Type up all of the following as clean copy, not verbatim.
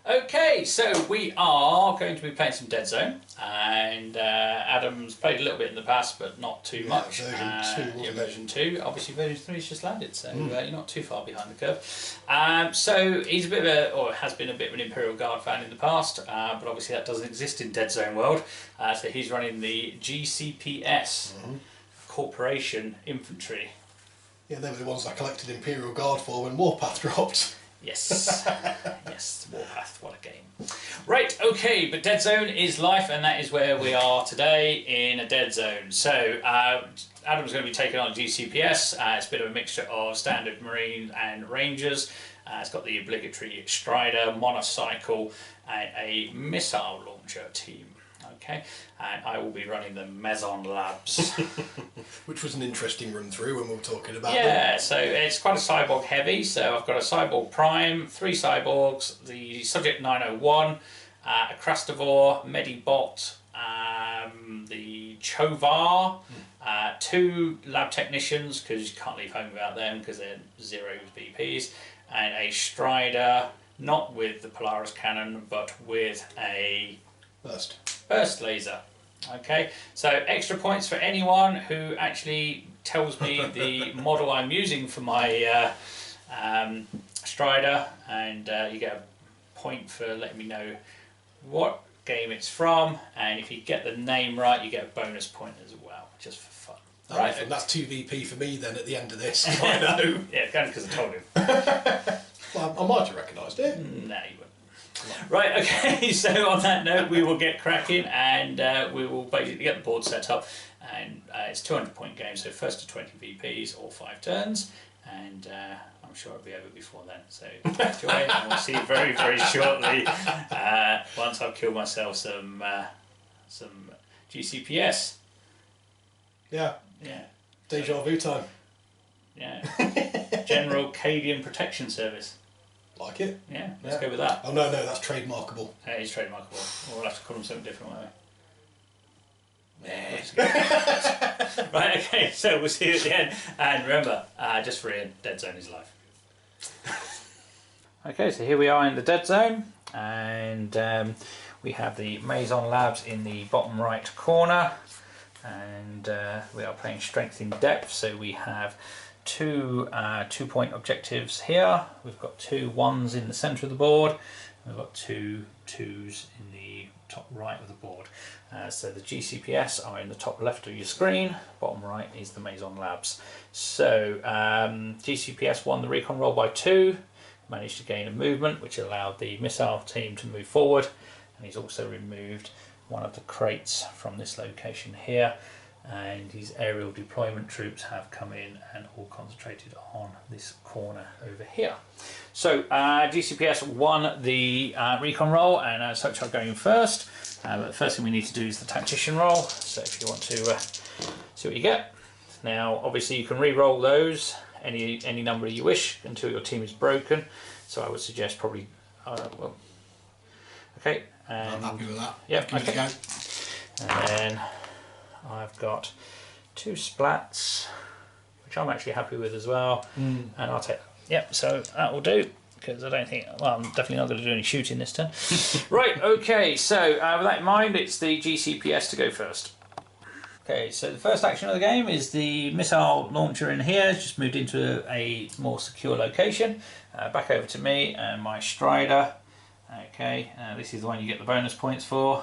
Okay, so we are going to be playing some Deadzone, and Adam's played a little bit in the past, but not too much. Version 2. Obviously version 3's just landed, so you're not too far behind the curve. So he's a bit of a, or has been a bit of an Imperial Guard fan in the past, but obviously that doesn't exist in Deadzone world. So he's running the GCPS, Corporation Infantry. Yeah, they were the ones I collected Imperial Guard for when Warpath dropped. Yes, yes, Warpath, what a game. Right, okay, but Deadzone is life, and that is where we are today, in a Deadzone. So, Adam's going to be taking on GCPS. It's a bit of a mixture of standard Marine and Rangers. It's got the obligatory Strider, monocycle, and a missile launcher team. Okay, and I will be running the Mazon Labs. Which was an interesting run through when we were talking about them. So it's quite a cyborg heavy, so I've got a cyborg prime, 3 cyborgs, the subject 901, a Krastovor, Medibot, the Chovar, 2 lab technicians, because you can't leave home without them because they're 0 VPs, and a Strider, not with the Polaris cannon, but with a burst laser. Okay, so extra points for anyone who actually tells me the model I'm using for my Strider, and you get a point for letting me know what game it's from, and if you get the name right you get a bonus point as well, just for fun. Right, and that's 2 VP for me then at the end of this. I know. Yeah, only because I told him. Well, I might have recognised it. No, you wouldn't. Right, okay, so on that note we will get cracking, and we will basically get the board set up, and it's 200 point game, so first to 20 VPs or 5 turns, and I'm sure it'll be over before then, so enjoy, and we'll see you very, very shortly once I've killed myself some GCPS. Yeah. Deja vu time. Yeah. General Cadian Protection Service. Like it? Yeah, let's go with that. Oh no, that's trademarkable. It is trademarkable. We'll have to call them something different, won't we? Right, okay, so we'll see you at the end. And remember, just for Ian, Deadzone is life. Okay, so here we are in the Deadzone, and we have the Mazon Labs in the bottom right corner, and we are playing strength in depth, so we have 2 2-point objectives here. We've got 2 1s in the centre of the board. We've got 2 2s in the top right of the board. So the GCPS are in the top left of your screen. Bottom right is the Mazon Labs. So GCPS won the recon roll by 2. Managed to gain a movement which allowed the missile team to move forward. And he's also removed one of the crates from this location here. And his aerial deployment troops have come in and all concentrated on this corner over here. So GCPS won the recon roll, and as such are going first. But the first thing we need to do is the tactician roll. So if you want to see what you get. Now obviously you can re-roll those any number you wish until your team is broken. So I would suggest probably well, okay. And I'm happy with that. Yep. Okay. And then I've got 2 splats, which I'm actually happy with as well, and I'll take that. Yep, so that will do, because I don't think, well, I'm definitely not going to do any shooting this turn. Right, okay, so with that in mind, it's the GCPS to go first. Okay, so the first action of the game is the missile launcher in here. It's just moved into a more secure location. Back over to me and my Strider. Okay, this is the one you get the bonus points for.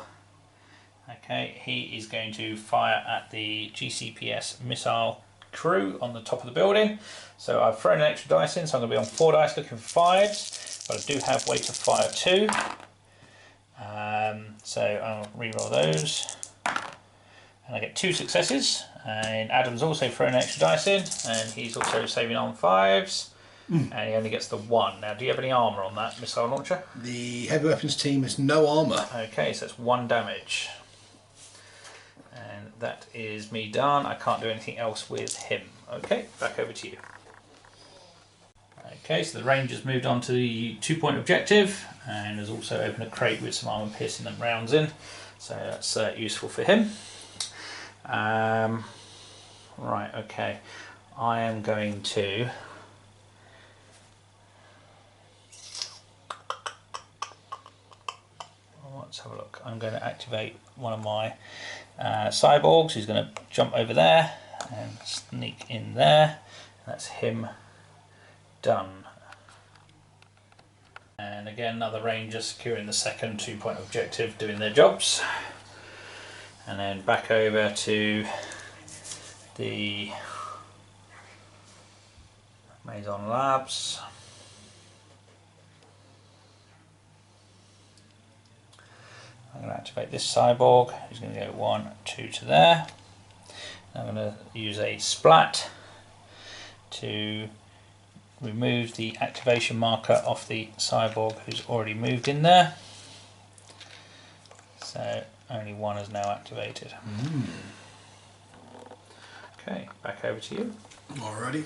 Okay, he is going to fire at the GCPS missile crew on the top of the building. So I've thrown an extra dice in, so I'm going to be on 4 dice looking for 5s, but I do have weight of fire 2. So I'll re-roll those, and I get 2 successes. And Adam's also thrown an extra dice in, and he's also saving on 5s. And he only gets the 1. Now, do you have any armour on that missile launcher? The heavy weapons team has no armour. Okay, so it's 1 damage. And that is me done. I can't do anything else with him. Okay, back over to you. Okay, so the Ranger's moved on to the 2-point objective, and has also opened a crate with some armour piercing them rounds in. So that's useful for him. Right, okay. I am going to let's have a look. I'm going to activate one of my cyborgs. He's going to jump over there and sneak in there. That's him done. And again, another ranger securing the second 2-point objective, doing their jobs. And then back over to the Mazon Labs. I'm going to activate this cyborg. He's going to go 1, 2 to there. I'm going to use a splat to remove the activation marker off the cyborg who's already moved in there. So only one is now activated. Okay, back over to you. Alrighty.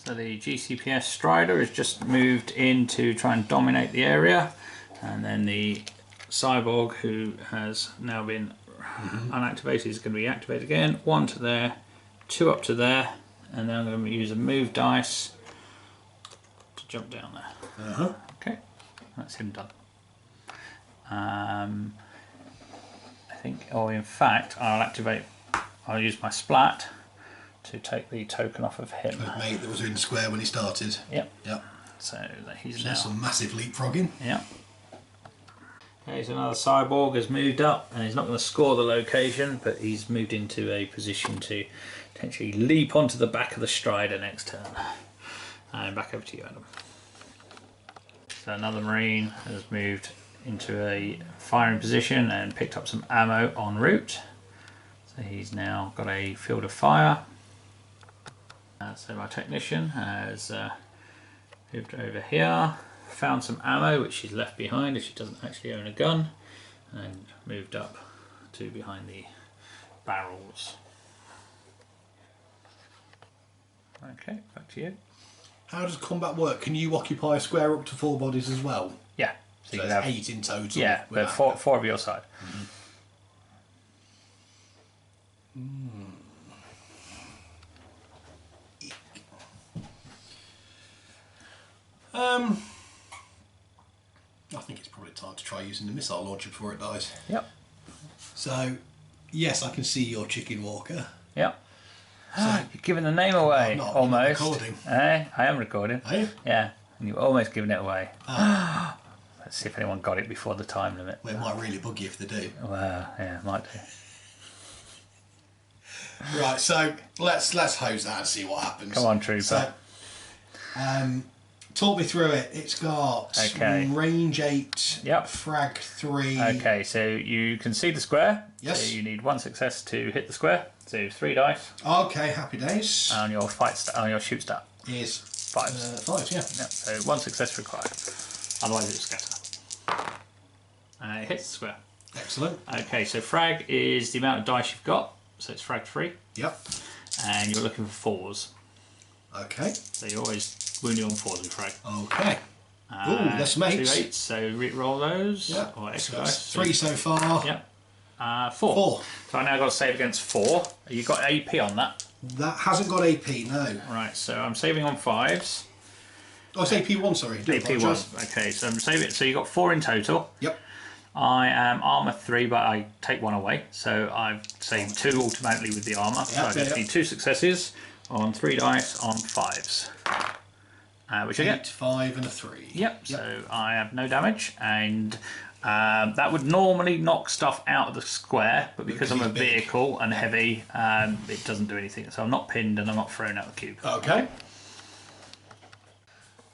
So the GCPS Strider has just moved in to try and dominate the area, and then the cyborg, who has now been unactivated, is going to be activated again. 1 to there, 2 up to there, and then I'm going to use a move dice to jump down there. Okay, that's him done. I think, or in fact, I'll use my splat to take the token off of him. That mate that was in the square when he started. Yep. Yep. So he's So now. some massive leapfrogging. Yep. Okay, so another cyborg has moved up, and he's not going to score the location, but he's moved into a position to potentially leap onto the back of the Strider next turn. And back over to you, Adam. So another Marine has moved into a firing position and picked up some ammo en route. So he's now got a field of fire. So my technician has moved over here, found some ammo which she's left behind as she doesn't actually own a gun, and moved up to behind the barrels. Okay, back to you. How does combat work? Can you occupy a square up to 4 bodies as well? Yeah. So you can there's have 8 in total. Yeah, but four of your side. I think it's probably time to try using the missile launcher before it dies. Yep. So, yes, I can see your chicken walker. Yep. So, You're giving the name away, I'm not almost. recording. I am recording. Are you? Yeah, and you've almost given it away. Ah. Let's see if anyone got it before the time limit. Well, it might really bug you if they do. Well, yeah, might do. Right, so let's hose that and see what happens. Come on, Trooper. So, talk me through it. It's got range 8, Yep. frag 3. Okay, so you can see the square. Yes. So you need 1 success to hit the square. So 3 dice. Okay, happy days. On your on your shoot stat. Is 5s. 5, yeah. Yep. So 1 success required. Otherwise it will scatter. It hits the square. Excellent. Okay, so frag is the amount of dice you've got. So it's frag 3. Yep. And you're looking for 4s. Okay. So you're always wounded on 4s with frag. Okay. Ooh, that's mates. 2 8s, so re-roll those. Yep. Or extra So dice. that's 3 so far. Yep. 4. 4. So I now got to save against 4. You got AP on that? That hasn't got AP, no. Right, so I'm saving on 5s. Oh, it's AP1, sorry. AP1. Okay, so I'm saving it. So you got 4 in total. Yep. I am armour 3, but I take 1 away. So I've saved 2 automatically with the armour. So I just need 2 successes on 3 dice on 5s. Which I 8, get. 5 and a 3. Yep, so I have no damage, and that would normally knock stuff out of the square, but because I'm a vehicle and heavy, it doesn't do anything. So I'm not pinned and I'm not thrown out the cube. Okay.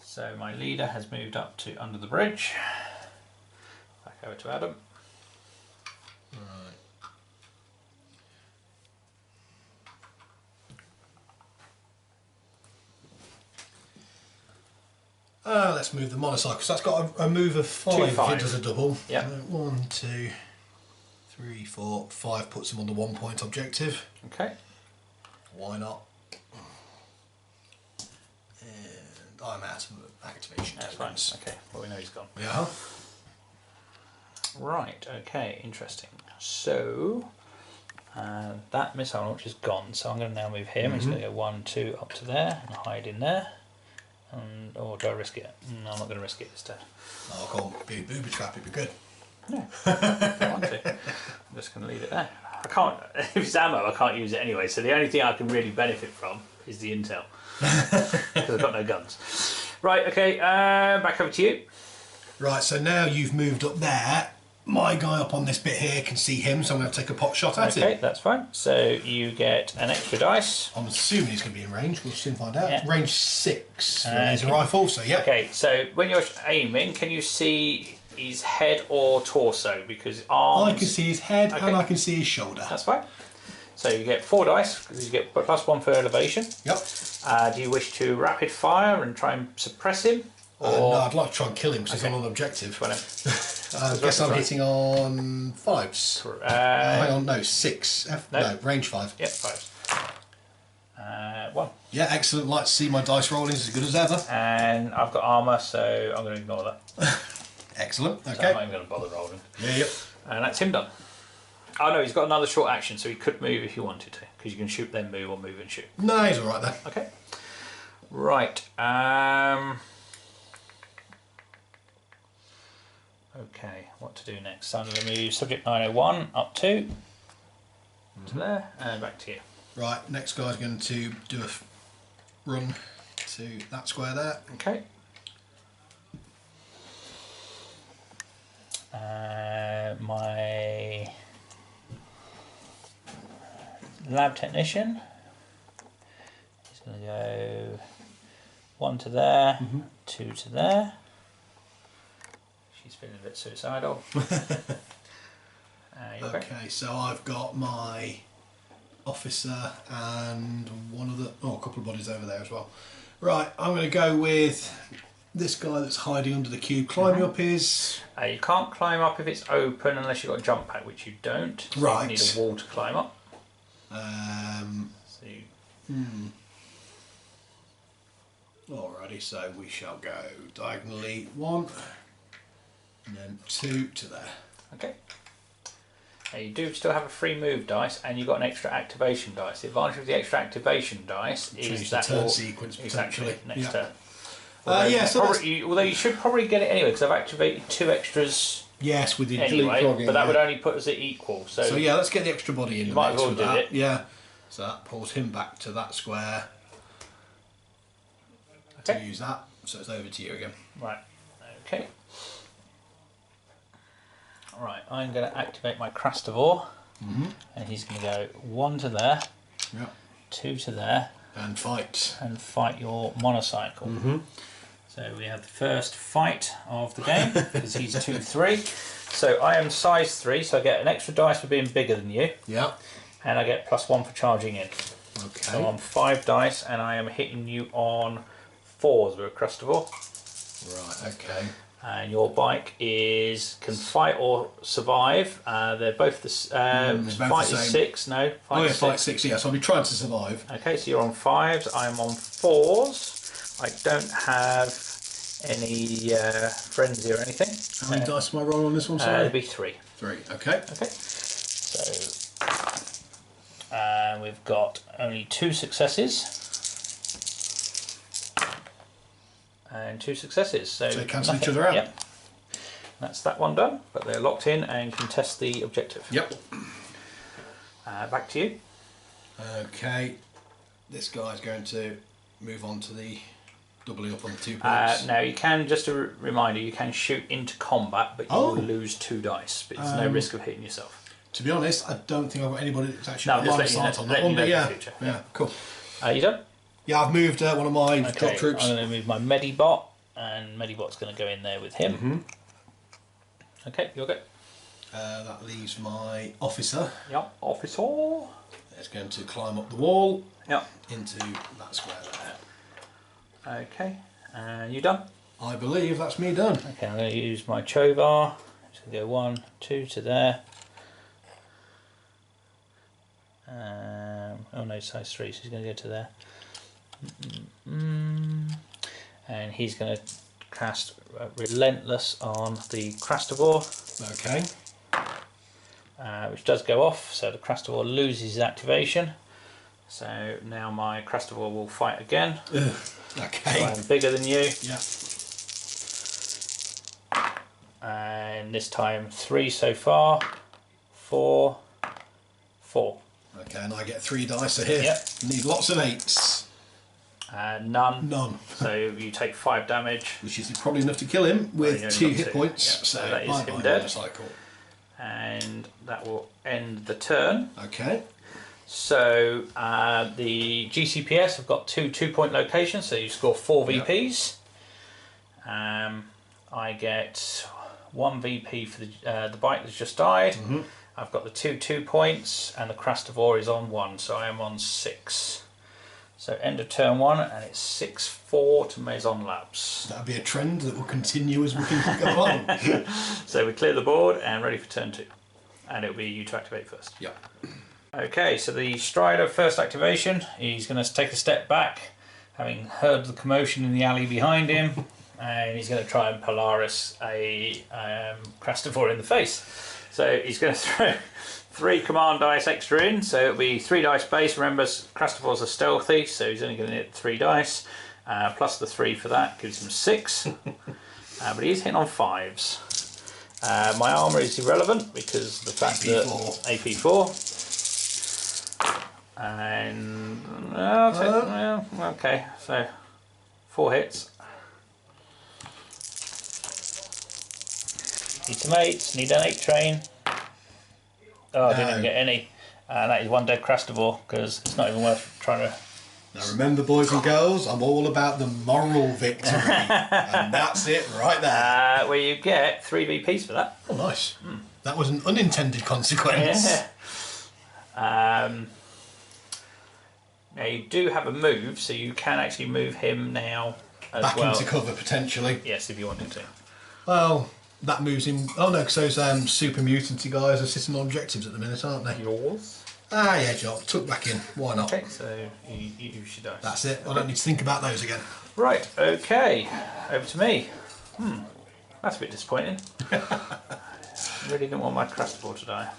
So my leader has moved up to under the bridge. Back over to Adam. Right. Let's move the monocycle. So that's got a move of 5 if it does a double. Yep. 1, 2, 3, 4, 5 puts him on the 1 point objective. Okay. Why not? And I'm out of activation. That's fine. Okay, well we know he's gone. Yeah. Right, okay, interesting. So that missile launch is gone, so I'm going to now move him. He's going to go 1, 2 up to there and hide in there. Or do I risk it? No, I'm not going to risk it this turn. Oh, come on, be a booby trap, it'd be good. No, I don't want to. I'm just going to leave it there. I can't, if it's ammo, I can't use it anyway, so the only thing I can really benefit from is the intel. Because I've got no guns. Right, okay, back over to you. Right, so now you've moved up there. My guy up on this bit here can see him, so I'm going to take a pot shot at him. Okay, that's fine. So you get an extra dice. I'm assuming he's going to be in range. We'll soon find out. Yeah. Range 6. He's a rifle, so yeah. Okay, so when you're aiming, can you see his head or torso? Because arms... I can see his head and I can see his shoulder. That's fine. So you get 4 dice, because you get +1 for elevation. Yep. Do you wish to rapid fire and try and suppress him? No, I'd like to try and kill him because he's on an objective. I guess I'm hitting on 5s. Hang on, no, 6. No, range 5. Yep, 5. 1. Yeah, excellent. Like to see my dice rolling as good as ever. And I've got armour, so I'm going to ignore that. Excellent. Okay. So I'm not even going to bother rolling. Yeah, yep. And that's him done. Oh no, he's got another short action, so he could move if he wanted to, because you can shoot then move or move and shoot. No, he's all right then. Okay. Right. Okay, what to do next? So I'm going to move subject 901 up to there and back to you. Right, next guy's going to do a run to that square there. Okay. My lab technician is going to go 1 to there, 2 to there. She's feeling a bit suicidal. Okay, so I've got my officer and a couple of bodies over there as well. Right, I'm going to go with this guy that's hiding under the cube. Climbing up his... you can't climb up if it's open unless you've got a jump pad, which you don't. So right. You need a wall to climb up. So alrighty, so we shall go diagonally 1 and then 2 to there. Okay. Now you do still have a free move dice, and you've got an extra activation dice. The advantage of the extra activation dice is that turn sequence potentially. Next turn. Although you should probably get it anyway, because I've activated 2 extras. Yes, with the anyway, delete plugin, but that would only put us at equal. So yeah, let's get the extra body in. You might as well do it. Yeah. So that pulls him back to that square. Okay. To use that. So it's over to you again. Right. Okay. Right. I'm going to activate my Crastivore, and he's going to go 1 to there, 2 to there, and fight. And fight your monocycle. So we have the first fight of the game because he's 2-3. So I am size 3, so I get an extra dice for being bigger than you. Yeah. And I get +1 for charging in. Okay. So I'm 5 dice, and I am hitting you on 4s with a Crastivore. Right. Okay. And your bike can fight or survive. They're both the fight is 6. No, fight 6. Yes, I'll be trying to survive. Okay, so you're on 5s. I'm on 4s. I don't have any frenzy or anything. How many dice am I rolling on this one? Sorry, it'll be 3. 3. Okay. Okay. So we've got only 2 successes. And 2 successes. So they cancel each other out. Yep. That's that one done, but they're locked in and contest the objective. Yep. Back to you. Okay. This guy's going to move on to the doubling up on the 2 points. Now you can, just a reminder, you can shoot into combat, but you will lose 2 dice, but there's no risk of hitting yourself. To be honest, I don't think I've got anybody that's actually got line of sight on that one, but yeah. Yeah, cool. You done? Yeah, I've moved one of my drop troops. I'm going to move my Medibot, and Medibot's going to go in there with him. Okay, you're good. That leaves my officer. Yep, officer. It's going to climb up the wall. Yep. Into that square there. Okay, and you done? I believe that's me done. Okay, I'm going to use my Chovar. Just going to go 1, 2 to there. Oh no, size 3, so he's going to go to there. And he's going to cast Relentless on the Crastivore. Okay. Which does go off, so the Crastivore loses his activation. So now my Crastivore will fight again. Okay. So I'm bigger than you. Yeah. And this time 3 so far. 4, 4. Okay, and I get 3 dice here. Yep. Need lots of 8s. None. None. So you take 5 damage. Which is probably enough to kill him with 2 hit points. Yep. So that is bye-bye him dead. motorcycle. And that will end the turn. Okay. So the GCPS have got 2 2-point locations, so you score 4 VPs. I get 1 VP for the bike that's just died. I've got the 2 2 points, and the Crastovor is on 1, so I am on 6. So end of turn 1, and it's 6-4 to Mazon Labs. That'll be a trend that will continue as we can go along. So we clear the board and ready for turn 2, and it'll be you to activate first. Yep. Okay, so the Strider first activation, he's going to take a step back, having heard the commotion in the alley behind him, and he's going to try and Polaris a Crastovor in the face. So he's going to throw 3 command dice extra in, so it'll be 3 dice base. Remember, Crastovors are stealthy, so he's only going to hit 3 dice, plus the 3 for that gives him 6. But he's hitting on 5s. My armour is irrelevant because of the fact that AP4. And okay, so 4 hits. Need some 8s, need an 8 train. Oh, I didn't even get any. And that is 1 dead Crastovor, because it's not even worth trying to... Now remember, boys and girls, I'm all about the moral victory. And that's it right there. Where you get 3 VPs for that. Oh, nice. That was an unintended consequence. Yeah. Now you do have a move, so you can actually move him now as Back well. into cover, potentially. Yes, if you wanted to. Well, that moves him... Oh, no, because those super mutancy guys are sitting on objectives at the minute, aren't they? Yours? Ah, yeah, Joe. Tuck back in. Why not? Okay, so you use your dice. That's it. I don't need to think about those again. Right, okay. Over to me. That's a bit disappointing. Really didn't want my Crastovor to die.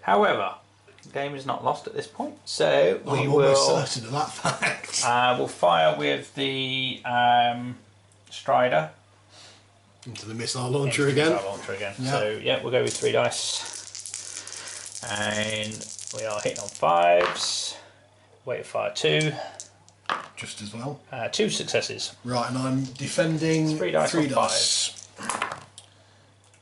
However, the game is not lost at this point, so we I'm will... almost certain of that fact. We'll fire with the Strider. Into the missile launcher again. Missile launcher again. Yeah. So yeah, we'll go with 3 dice. And we are hitting on 5s. Weight of fire 2. Just as well. 2 successes. Right, and I'm defending 3 dice. 3 on dice. 5s.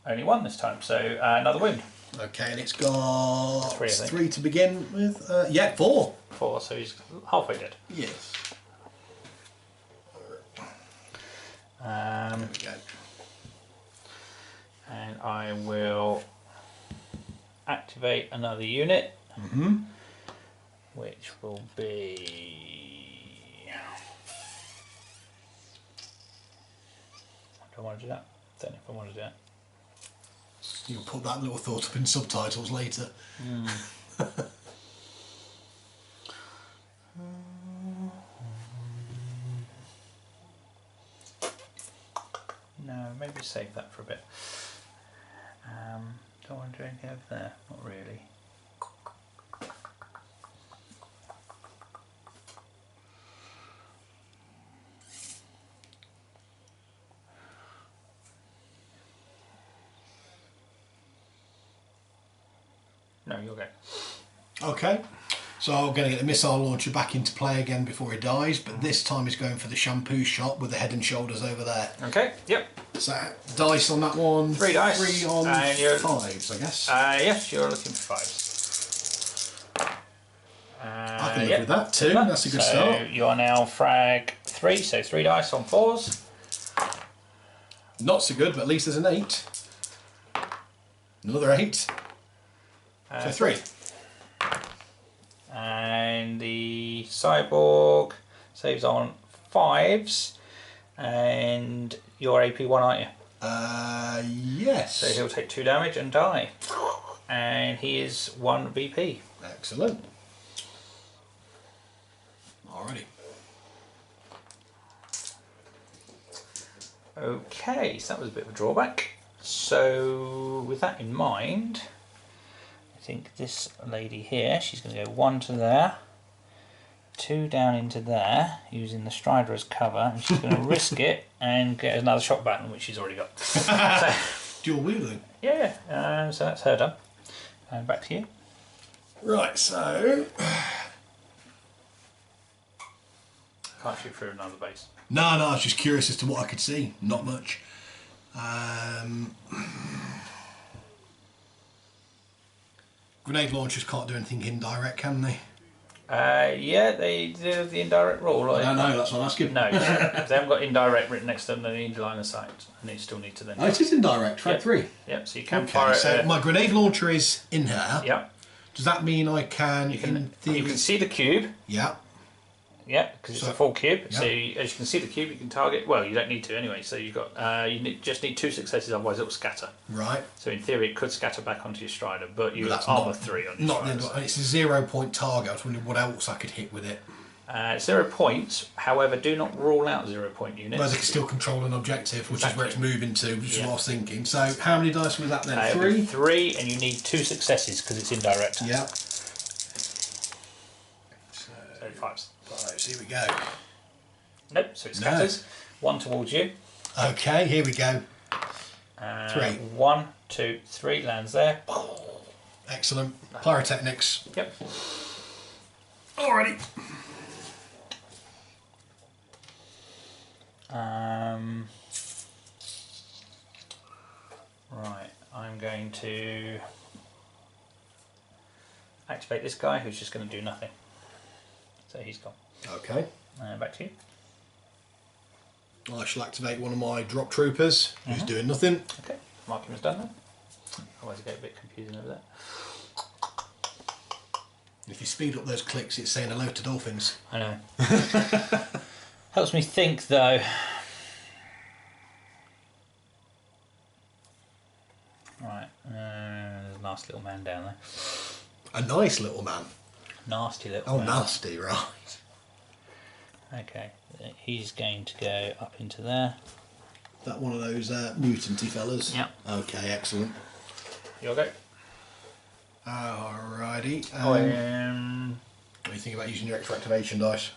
Only 1 this time, so another wound. Okay, and it's got 3, I think. 3 to begin with. Yeah, 4. 4, so he's halfway dead. Yes. There we go. And I will activate another unit, which will be... Do I want to do that? I don't know if I want to do that. You'll put that little thought up in subtitles later. No, maybe save that for a bit. Do I want to do anything over there? Not really. No, you'll go. Okay, so I'm going to get the missile launcher back into play again before he dies, but this time he's going for the shampoo shot with the head and shoulders over there. Okay, yep. So dice on that one. 3 dice. 3 on and 5s, I guess. Yes, you're looking for 5s. I can live with that too. That's a good start. You are now frag 3, so 3 dice on 4s. Not so good, but at least there's an 8. Another 8. So 3. And the cyborg saves on 5s, and you're AP1, aren't you? Yes. So he'll take 2 damage and die. And he is 1 VP. Excellent. Alrighty. Okay, so that was a bit of a drawback. So with that in mind, I think this lady here, she's going to go 1 to there, 2 down into there using the Strider as cover, and she's going to risk it and get another shot button, which she's already got. So, dual wheeling. Yeah, so that's her done. And back to you. Right, so Can't shoot through another base. no, I was just curious as to what I could see. Not much. Grenade launchers can't do anything indirect, can they? Yeah, they do the indirect rule. I don't know, that's what I'm asking. No, if they haven't got indirect written next to them, they need line of sight, and they still need to then. Oh, it is indirect, track 3. Yep, so you can Okay, fire it. so my grenade launcher is in here. Yep. Does that mean I can, You in theory... can see the cube. Yeah. Yeah, because it's a full cube. Yeah. So as you can see the cube, you can target. Well, you don't need to anyway. So you've got just need 2 successes, otherwise it will scatter. Right. So in theory, it could scatter back onto your Strider, but you But that's armor not, 3 on your not Strider. the, it's a 0 point target. I was wondering what else I could hit with it. 0 points. However, do not rule out 0 point units. But they can still control an objective, which is where it's moving to, which is what I was thinking. So how many dice was that then? It'll be 3? 3, and you need 2 successes because it's indirect. Yeah. So 5s. Right, so here we go. Nope, so it scatters. 1 towards you. Okay, here we go. 3. 1, 2, 3 lands there. Excellent. Pyrotechnics. Yep. Alrighty. Right, I'm going to activate this guy who's just going to do nothing. So he's gone. Okay. Back to you. I shall activate one of my drop troopers, who's doing nothing. Okay, marking was done then. Otherwise it get a bit confusing over there. If you speed up those clicks, it's saying hello to dolphins. I know. Helps me think though. Right, there's a nasty little man down there. A nice little man. Nasty little Oh, man. nasty, right. Okay, he's going to go up into there. That one of those mutanty fellas? Yep. Okay, excellent. You'll go. Alrighty. Oh, What do you think about using your extra activation dice?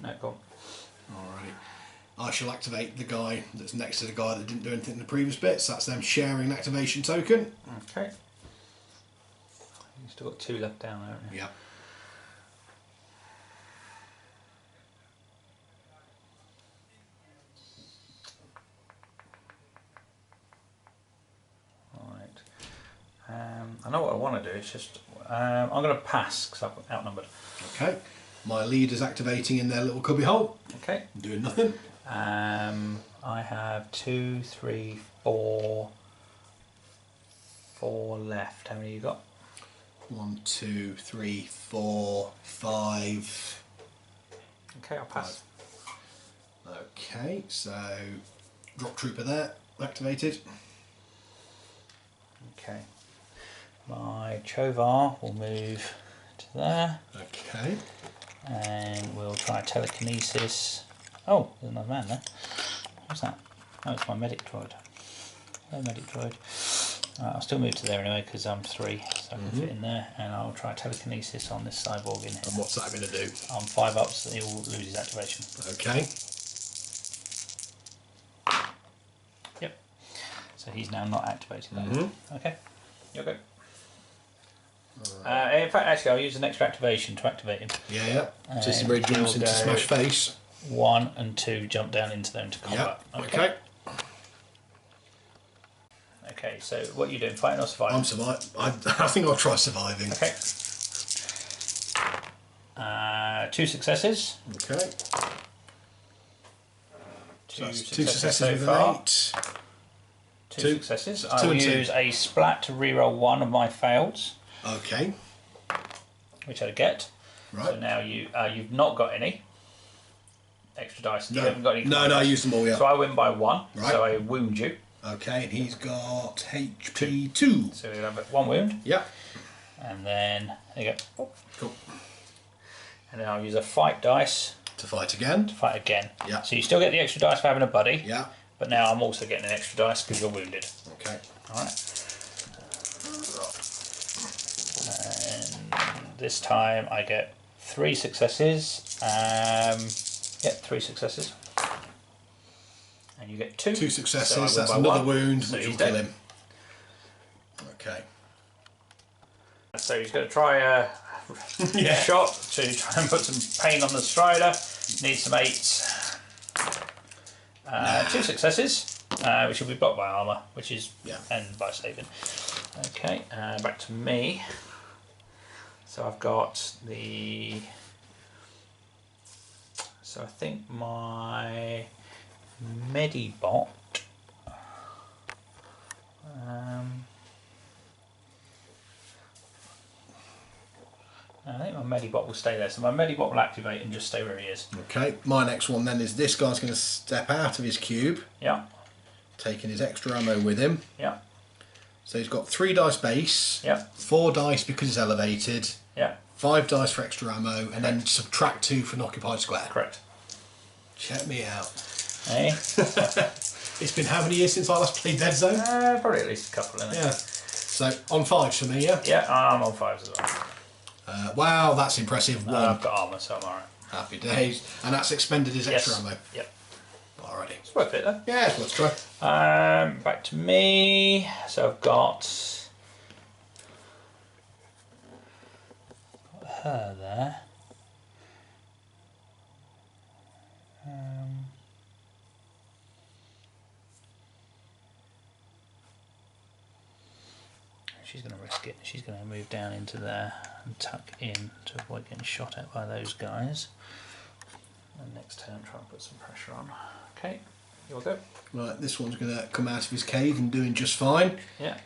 No, go on. Alrighty. I shall activate the guy that's next to the guy that didn't do anything in the previous bits. That's them sharing an activation token. Okay. You've still got 2 left down there, haven't you? Yeah. Right. I know what I want to do, it's just I'm going to pass because I'm outnumbered. Okay. My leader's activating in their little cubby hole. Okay. Doing nothing. I have 2, 3, 4 left. How many you got? 1, 2, 3, 4, 5. Okay, I'll pass. Okay, so drop trooper there, activated. Okay. My Chovar will move to there. Okay. And we'll try telekinesis. Oh, there's another man there. What's that? Oh, it's my medic droid. Hello, medic droid. I'll still move to there anyway because I'm 3, so I can fit in there. And I'll try telekinesis on this cyborg in here. And what's that going to do? On 5 ups, he'll lose his activation. Okay. Yep. So he's now not activating that. Okay, you'll go. In fact, actually, I'll use an extra activation to activate him. Yeah. So this is where he jumps he'll into go smash face. 1 and 2 jump down into them to combat. Yeah. Okay. Okay, so what are you doing? Fighting or surviving? I'm surviving. I think I'll try surviving. Okay. 2 successes. Okay. Two Two successes so with an far. 8. 2 Two. successes. Two I will and two. use a splat to reroll 1 of my fails, Okay. which I get. Right. So now you've not got any extra dice. No. You haven't got any. No, I used them all, yeah. So I win by 1. Right. So I wound you. Okay, and he's got HP 2. So we'll have 1 wound, Yep. and then there you go. Cool. And then I'll use a fight dice To fight again. to fight again. Yeah. So you still get the extra dice for having a buddy. Yeah. but now I'm also getting an extra dice because you're wounded. Okay. Alright. And this time I get 3 successes. Yeah, 3 successes. And you get 2. 2 successes, so that's another 1, wound, so which will he's kill dead. him. Okay. So he's going to try a shot to try and put some pain on the Strider. Needs some 8s. 2 successes, which will be blocked by armour, which is and by saving. Okay, back to me. So I've got the. So I think my Medibot. I think my Medibot will stay there, so my Medibot will activate and just stay where he is. Okay, my next one then is this guy's going to step out of his cube. Yeah. Taking his extra ammo with him. Yeah. So he's got 3 dice base. Yeah. 4 dice because it's elevated. Yeah. 5 dice for extra ammo, and then subtract 2 for an occupied square. Correct. Check me out. Hey. It's been how many years since I last played Deadzone? Probably at least a couple, isn't it? Yeah. So on 5s for me, yeah? Yeah, I'm on 5s as well. Wow, that's impressive. 1. I've got armour, so I'm alright. Happy days. And that's expended his extra ammo. Yep. Alrighty. It's worth it though. Yeah, let's try. Back to me. So I've got her there. She's going to risk it. She's going to move down into there and tuck in to avoid getting shot at by those guys. And next turn, try and put some pressure on. Okay, you'll go. Right, this one's going to come out of his cave and doing just fine. Yeah.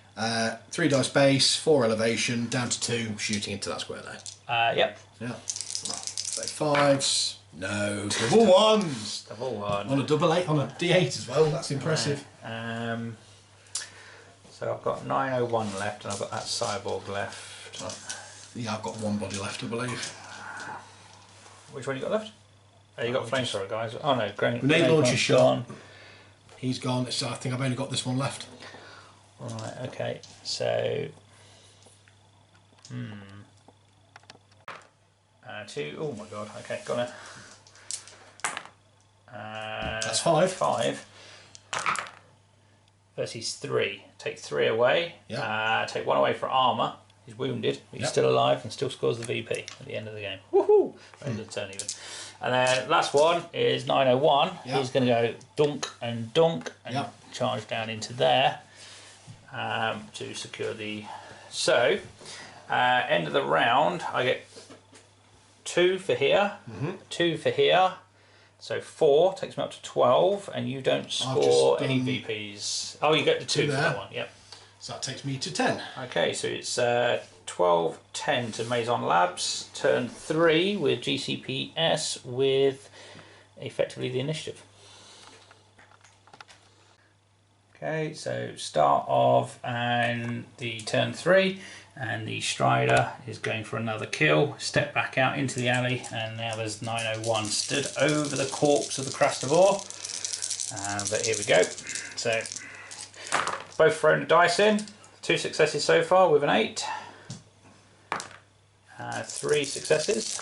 3 dice base, 4 elevation, down to 2, shooting into that square there. Yep. Yeah. So 5s. No, double 1s. Double 1. On a double 8, on a D8 as well. That's impressive. Right. So I've got 901 left, and I've got that cyborg left. Yeah, I've got 1 body left, I believe. Which one you got left? Oh, you got flamethrower guys. Oh no, Grenade launcher shot. He's gone. So I think I've only got this one left. Right. Okay. So. 2. Oh my god. Okay, got it. That's 5. 5. Versus 3. Take 3 away. Yeah. Take 1 away for armour. He's wounded, but he's still alive and still scores the VP at the end of the game. Woohoo! End of the turn even. And then last one is 901. He's going to go dunk and charge down into there to secure the. So, end of the round, I get 2 for here, 2 for here. So 4 takes me up to 12, and you don't score any VPs. Oh, you get the 2 for that one. Yep. So that takes me to 10. Okay, so it's 12-10 to Mazon Labs. Turn 3 with GCPS with effectively the initiative. Okay, so start of and the turn 3, and the Strider is going for another kill. Step back out into the alley, and now there's 901 stood over the corpse of the Krastovor. But here we go. So both thrown the dice in. 2 successes so far with an 8. 3 successes.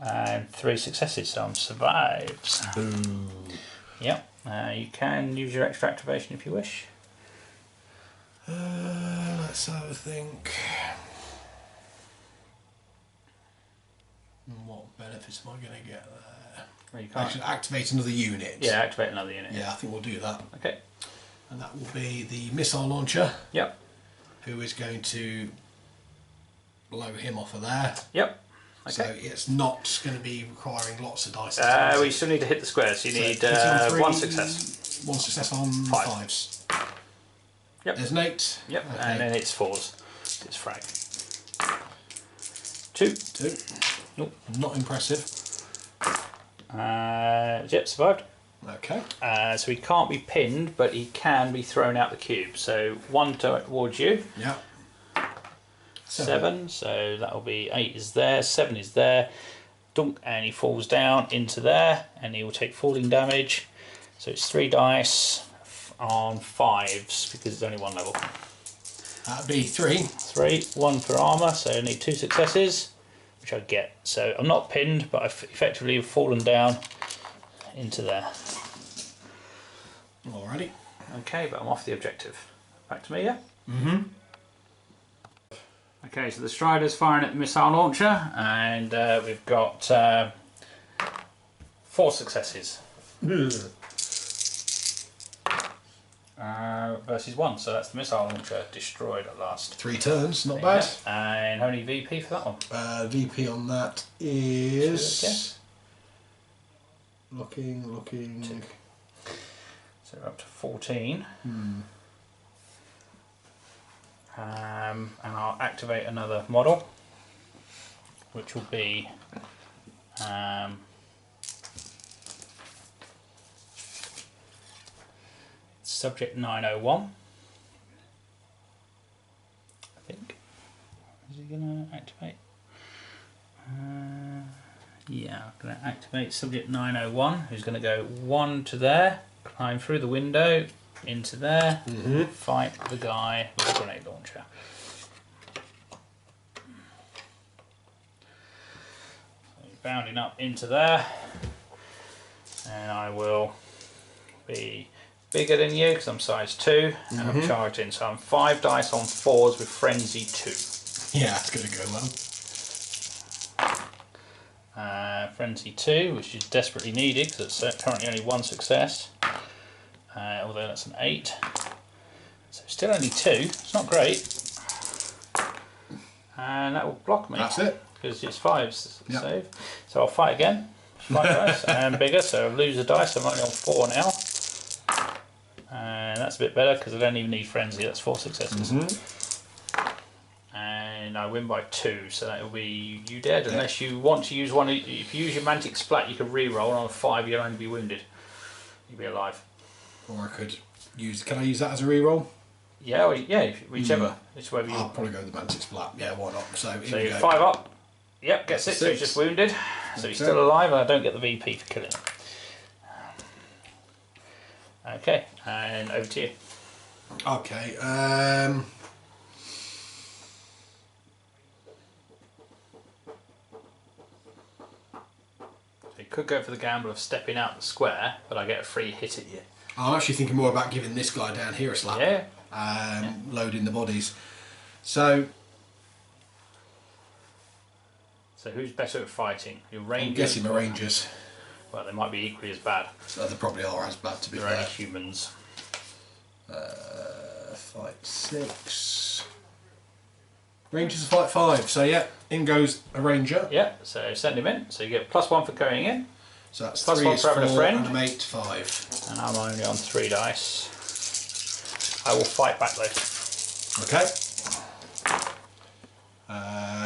And 3 successes, so I'm survives. Boom. Yep. You can use your extra activation if you wish. Let's have a think. What benefits am I going to get there? Well, you can't. Actually, activate another unit. Yeah, activate another unit. Yeah, I think we'll do that. Okay. And that will be the missile launcher. Yep. Who is going to blow him off of there. Yep. Okay. So it's not going to be requiring lots of dice. We still need to hit the squares. So you need 1 success. 1 success on 5s. Yep. There's an 8. Yep. Okay. And then it's 4s. It's frag. 2. 2. Nope. Not impressive. Yep, survived. Okay. So he can't be pinned, but he can be thrown out the cube. So 1 towards you. Yeah. 7. So that will be 8 is there. 7 is there. dunk, and he falls down into there, and he will take falling damage. So it's 3 dice on 5s because it's only 1 level. That'd be 3. 3, 1 for armour, so I need 2 successes, which I get. So I'm not pinned, but I've effectively fallen down into there. Alrighty. Okay, but I'm off the objective. Back to me, yeah? Mm-hmm. Okay, so the Strider's firing at the missile launcher, and we've got 4 successes. Versus 1, so that's the missile launcher destroyed at last. 3 turns, not bad. And how many VP for that one? VP on that is... Looking. 2. So we're up to 14. And I'll activate another model, which will be subject 901. I think. Is he going to activate? Yeah, I'm going to activate subject 901, who's going to go 1 to there, climb through the window, into there, fight the guy with the grenade launcher. So he's bounding up into there, and I will be bigger than you because I'm size 2, and I'm charged in, so I'm 5 dice on 4s with Frenzy 2. Yeah, it's going to go well. Frenzy 2, which is desperately needed because it's currently only 1 success, although that's an 8. So still only 2, it's not great. And that will block me. That's it. Because it's 5s Yep. save. So I'll fight again. 5 dice, and bigger, so I'll lose a dice, I'm only on 4 now. And that's a bit better because I don't even need Frenzy, that's 4 successes. And I win by 2, so that will be you dead, unless you want to use one. If you use your Mantic Splat, you can re-roll, on a 5 you'll only be wounded. You'll be alive. Or I could use, can I use that as a reroll? Yeah, well, yeah, whichever. Whichever you I'll probably go with the Mantic Splat, yeah, why not? So here we you're go. 5 up, yep, gets it, so he's just wounded. So he's still alive, and I don't get the VP for killing him. Okay, and over to you. Okay, You could go for the gamble of stepping out the square, but I get a free hit at you. I'm actually thinking more about giving this guy down here a slap. Yeah. Loading the bodies. So who's better at fighting? Your I'm Rangers? guessing the Rangers. Well, they might be equally as bad. So they probably are as bad, to be They're only fair. humans. Fight 6. Rangers fight 5. So yeah, in goes a Ranger. Yeah, so send him in. So you get +1 for going in, So that's Plus 3 1 is for having a 4 friend. and a mate 5. and I'm only on 3 dice. I will fight back though. Okay.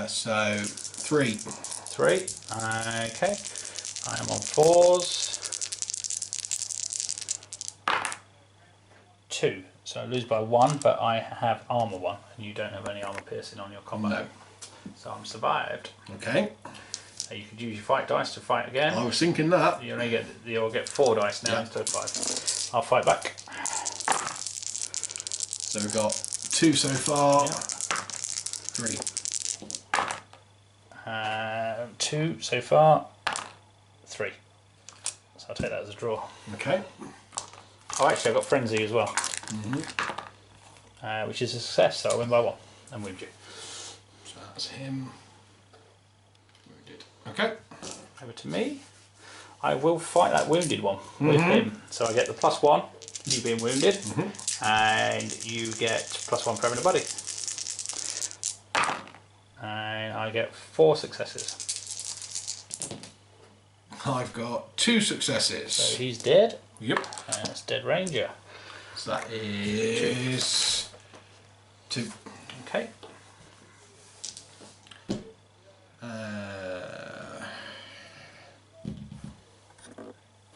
So 3. 3. Okay. I am on 4s. 2. So I lose by 1, but I have armour 1, and you don't have any armour piercing on your combo. No. So I'm survived. Okay. So you could use your fight dice to fight again. I was thinking that. You'll get 4 dice now Yeah. instead of 5. I'll fight back. So we've got 2 so far. Yeah. 3. 2 so far. 3. So I'll take that as a draw. Okay. Oh, actually, I've got Frenzy as well, which is a success, so I win by 1 and wound you. So that's him. Wounded. Okay. Over to me. I will fight that wounded one with him. So I get the +1, you being wounded, and you get +1 for having a buddy. And I get 4 successes. I've got 2 successes. So he's dead. Yep. And it's Dead Ranger. So that is 2. Okay.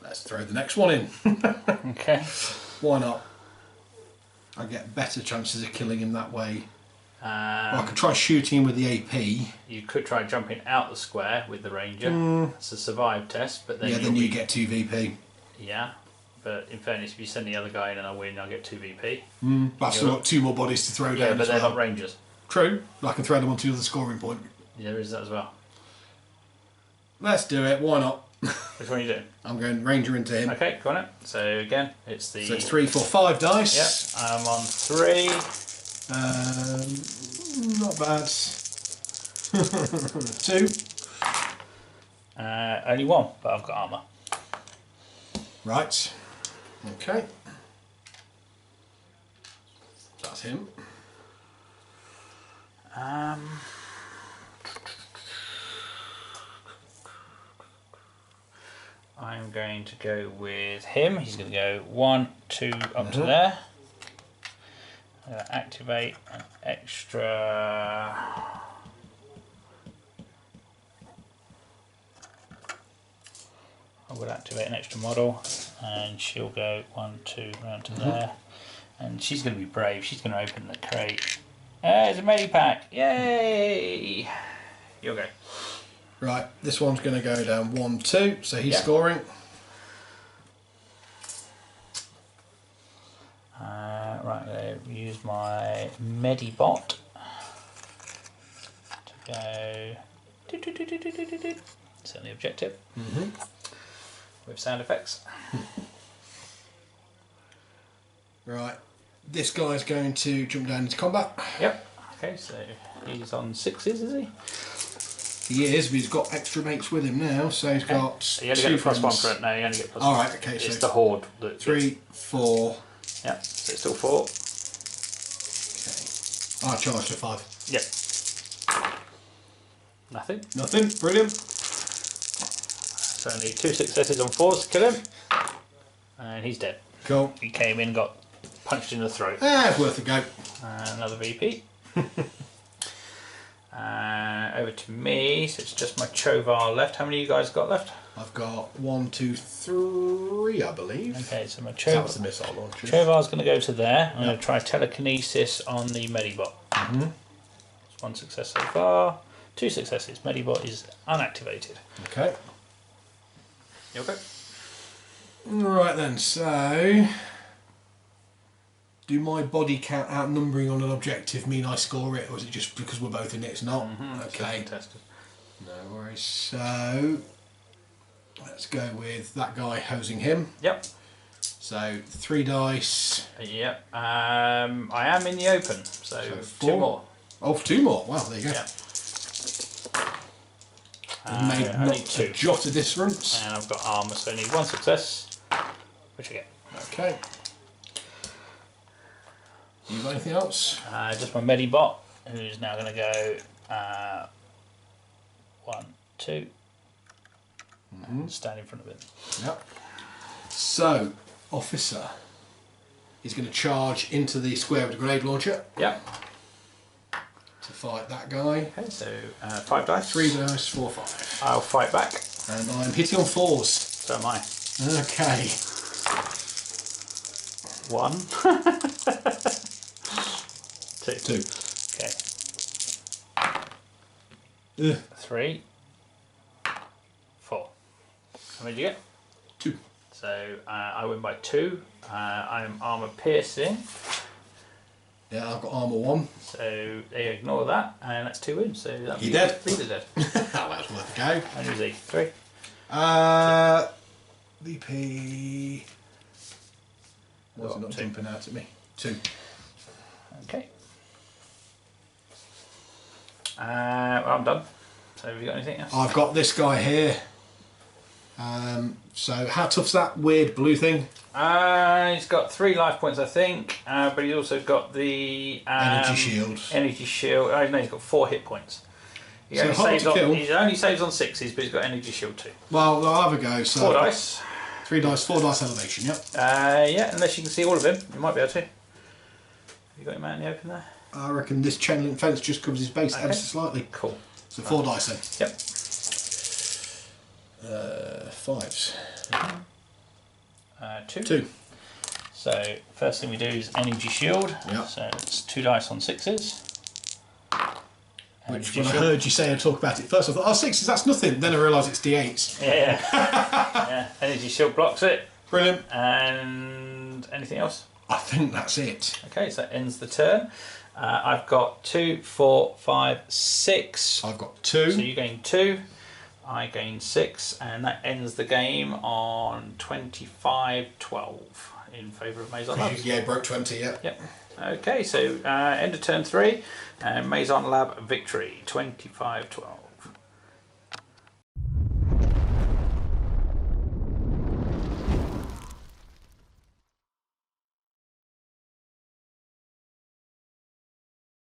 Let's throw the next one in. Okay. Why not? I get better chances of killing him that way. I could try shooting him with the AP. You could try jumping out the square with the ranger. It's a survive test, but then then you get 2 VP. Yeah, but in fairness, if you send the other guy in and I win, I'll get 2 VP. But I've still got 2 more bodies to throw down. Yeah, but as they're well. not rangers. True. I can throw them onto the scoring point. Yeah, there is that as well. Let's do it. Why not? Which one are you doing? I'm going ranger into him. Okay, go on it. So again, it's the... So it's 3, 4, 5 dice. Yep, I'm on 3. Not bad. 2. Only 1, but I've got armour. Right. Okay. That's him. I'm going to go with him. He's going to go 1, 2 up to there. I'm going to activate an extra. I will activate an extra model, and she'll go 1, 2 round to there. And she's going to be brave. She's going to open the crate. It's a medipack! Yay! You'll go. Right, this one's going to go down 1, 2, so he's scoring. Right, I'm going to use my Medibot to go. Set the objective with sound effects. Right, this guy's going to jump down into combat. Yep. Okay, so he's on 6s, is he? He is, but he's got extra mates with him now, so he's got. You only get a +1 for it. No, you only get +1. Alright, okay, it's so the horde. That 3, 4. Yeah, so it's still 4. Okay. I charged to 5. Yep. Nothing. Nothing, brilliant. So I need 2 successes on 4s to kill him. And he's dead. Cool. He came in, got punched in the throat. It's worth a go. Another VP. Over to me, so it's just my Chovar left. How many of you guys got left? I've got 1, 2, 3, I believe. Okay, so my That was the missile launcher. Chovar's going to go to there. I'm going to try telekinesis on the Medibot. It's 1 success so far. 2 successes. Medibot is unactivated. Okay. You okay? Right then, so do my body count outnumbering on an objective mean I score it, or is it just because we're both in it? It's not. Okay. No worries. So let's go with that guy hosing him. Yep. So 3 dice. Yep. I am in the open, so 4 2 more. Oh, 2 more. Wow, there you go. Yep. Made only not 2. a jot of difference. And I've got armour, so I need 1 success, which I get. Okay. You got anything else? Just my Medibot, who's now going to go 1, 2, and stand in front of it. Yep. So, officer is going to charge into the square with a grenade launcher. Yep. To fight that guy. Okay, so 5 dice. 3 dice, 4, 5. I'll fight back. And I'm hitting on 4s. So am I. Okay. 1. 2. 2. Okay. 3. 4. How many did you get? 2. So I win by 2. I'm armour piercing. Yeah, I've got armour 1. So they ignore that, and that's 2 wins. So that'd He be dead. 3 dead. That's worth a go. And who's he? 3. VP. Why is it not 2. jumping out at me? 2. Okay. Well, I'm done. So have you got anything else? I've got this guy here. So how tough's that weird blue thing? He's got 3 life points, I think, but he's also got the Energy shield. Energy shield. Oh no, he's got 4 hit points. He, So only hard saves to on, kill. he only saves on 6s, but he's got energy shield too. Well, I'll have a go. So 4 dice. 3 dice, 4 dice elevation, yep. Yeah, unless you can see all of him, you might be able to. Have you got him out in the open there? I reckon this chain link fence just covers his base ever so slightly. Cool. So 4 dice then. Yep. 5s. 2. 2. So first thing we do is energy shield. Yep. So it's 2 dice on 6s. Which, when I heard you say and talk about it first, I thought, oh, 6s, that's nothing. Then I realised it's D8s. Yeah. Yeah. Energy shield blocks it. Brilliant. And anything else? I think that's it. Okay, so that ends the turn. I've got 2, 4, 5, 6. I've got 2. So you gain 2. I gain 6, and that ends the game on 25-12 in favour of Mazon Labs. Yeah, broke 20, yeah. Yep. Okay, so end of turn 3, and Mazon Lab victory, 25-12.